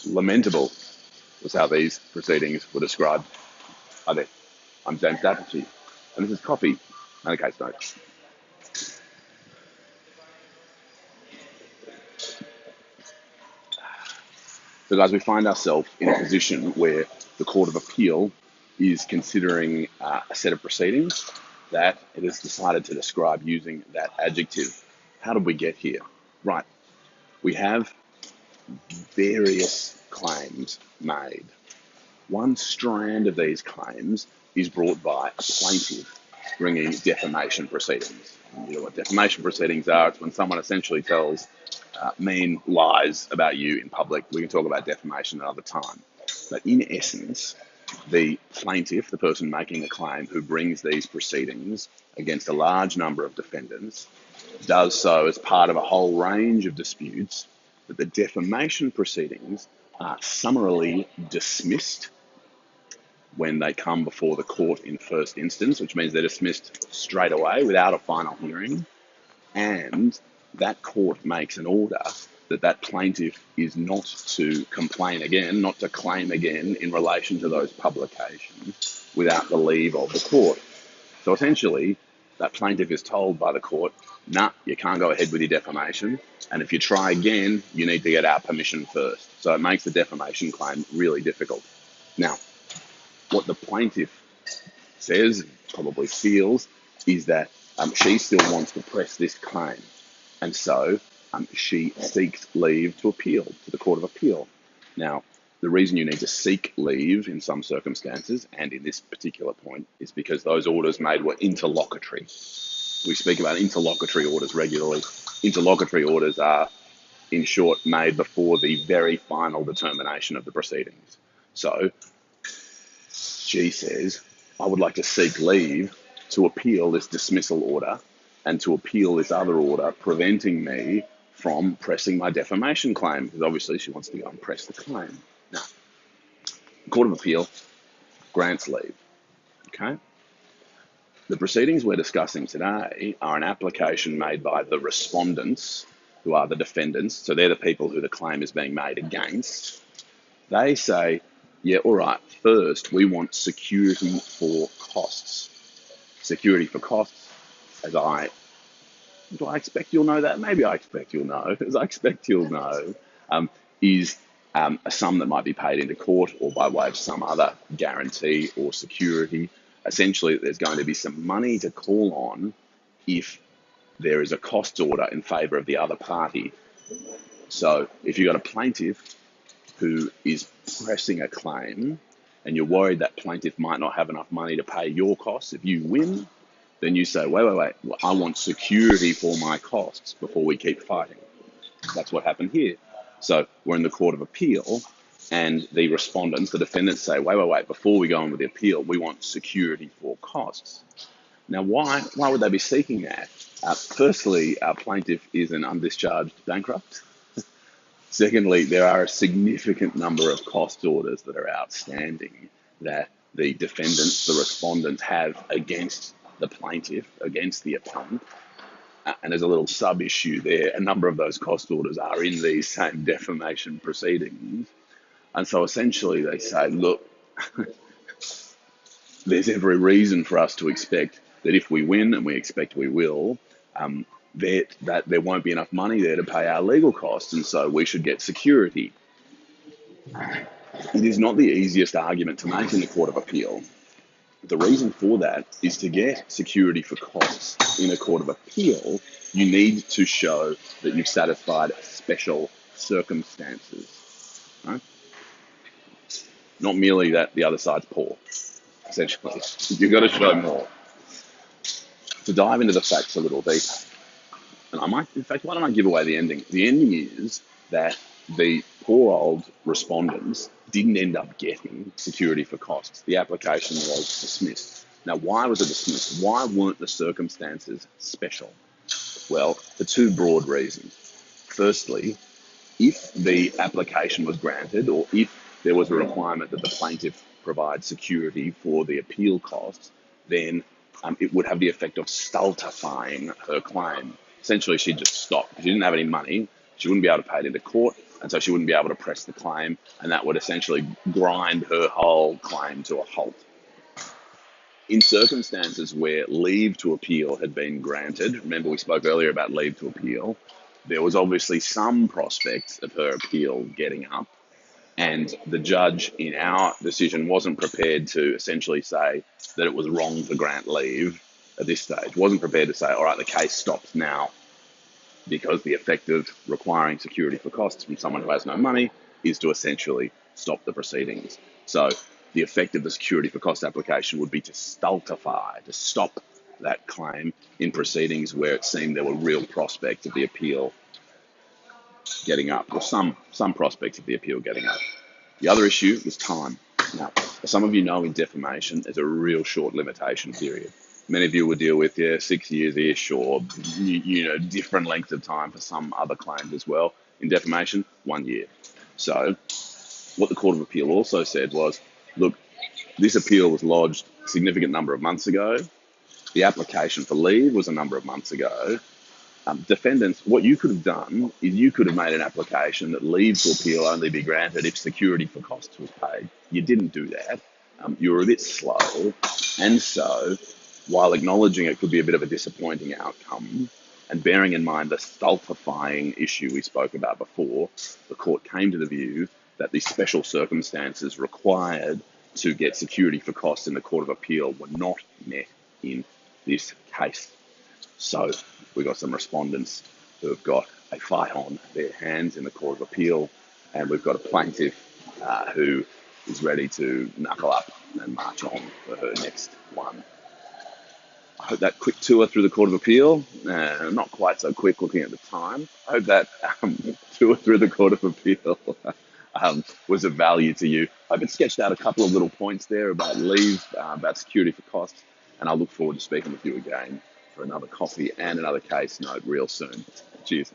Lamentable was how these proceedings were described. Hi there, I'm James Dapperty, and this is Coffee and a Case Note. So guys, we find ourselves in a position where the Court of Appeal is considering a set of proceedings that it has decided to describe using that adjective. How did we get here? Right, we have various claims made. One strand of these claims is brought by a plaintiff bringing defamation proceedings. You know what defamation proceedings are? It's when someone essentially tells mean lies about you in public. We can talk about defamation another time. But in essence, the plaintiff, the person making the claim who brings these proceedings against a large number of defendants, does so as part of a whole range of disputes, that the defamation proceedings are summarily dismissed when they come before the court in first instance, which means they're dismissed straight away without a final hearing, and that court makes an order that plaintiff is not to complain again, not to claim again in relation to those publications without the leave of the court. So essentially, that plaintiff is told by the court, nah, you can't go ahead with your defamation, and if you try again, you need to get our permission first. So it makes the defamation claim really difficult. Now, what the plaintiff says, probably feels, is that she still wants to press this claim. And so she seeks leave to appeal to the Court of Appeal. Now, the reason you need to seek leave in some circumstances, and in this particular point, is because those orders made were interlocutory. We speak about interlocutory orders regularly. Interlocutory orders are, in short, made before the very final determination of the proceedings. So she says, I would like to seek leave to appeal this dismissal order and to appeal this other order preventing me from pressing my defamation claim, because obviously she wants to go and press the claim. Now, the Court of Appeal grants leave, okay? The proceedings we're discussing today are an application made by the respondents, who are the defendants, so they're the people who the claim is being made against. They say, yeah, all right, first we want security for costs. Security for costs, do I expect you'll know that? Maybe I expect you'll know. As I expect you'll know, is a sum that might be paid into court or by way of some other guarantee or security. Essentially, there's going to be some money to call on if there is a costs order in favour of the other party. So if you've got a plaintiff who is pressing a claim and you're worried that plaintiff might not have enough money to pay your costs, if you win, then you say, wait, I want security for my costs before we keep fighting. That's what happened here. So we're in the Court of Appeal and the respondents, the defendants say, wait, before we go on with the appeal, we want security for costs. Now, why would they be seeking that? Firstly, our plaintiff is an undischarged bankrupt. Secondly, there are a significant number of cost orders that are outstanding that the defendants, the respondents, have against the plaintiff, against the appellant. And there's a little sub-issue there. A number of those cost orders are in these same defamation proceedings. And so essentially they say, look, there's every reason for us to expect that if we win, and we expect we will, that there won't be enough money there to pay our legal costs, and so we should get security. It is not the easiest argument to make in the Court of Appeal. The reason for that is to get security for costs in a Court of Appeal, you need to show that you've satisfied special circumstances, right? Not merely that the other side's poor, essentially. You've got to show more. To dive into the facts a little deeper, and why don't I give away the ending? The ending is that the poor old respondents didn't end up getting security for costs. The application was dismissed. Now, why was it dismissed? Why weren't the circumstances special? Well, for two broad reasons. Firstly, if the application was granted, or if there was a requirement that the plaintiff provide security for the appeal costs, then it would have the effect of stultifying her claim. Essentially, she'd just stop. She didn't have any money. She wouldn't be able to pay it into court, and so she wouldn't be able to press the claim, and that would essentially grind her whole claim to a halt. In circumstances where leave to appeal had been granted, remember we spoke earlier about leave to appeal, there was obviously some prospect of her appeal getting up, and the judge in our decision wasn't prepared to essentially say that it was wrong to grant leave at this stage, wasn't prepared to say, all right, the case stops now, because the effect of requiring security for costs from someone who has no money is to essentially stop the proceedings. So the effect of the security for cost application would be to stultify, to stop that claim in proceedings where it seemed there were real prospects of the appeal getting up, or some prospects of the appeal getting up. The other issue was time. Now, as some of you know, in defamation, there's a real short limitation period. Many of you will deal with 6 years-ish, or different lengths of time for some other claims as well. In defamation, 1 year. So what the Court of Appeal also said was, look, this appeal was lodged a significant number of months ago. The application for leave was a number of months ago. Defendants, what you could have done is you could have made an application that leave to appeal only be granted if security for costs was paid. You didn't do that. You were a bit slow. And so, while acknowledging it could be a bit of a disappointing outcome, and bearing in mind the stultifying issue we spoke about before, the court came to the view that the special circumstances required to get security for costs in the Court of Appeal were not met in this case. So we've got some respondents who have got a fight on their hands in the Court of Appeal, and we've got a plaintiff who is ready to knuckle up and march on for her next one. I hope that quick tour through the Court of Appeal, not quite so quick looking at the time, I hope that tour through the Court of Appeal was of value to you. I hope it sketched out a couple of little points there about leave, about security for costs, and I look forward to speaking with you again for another coffee and another case note real soon. Cheers.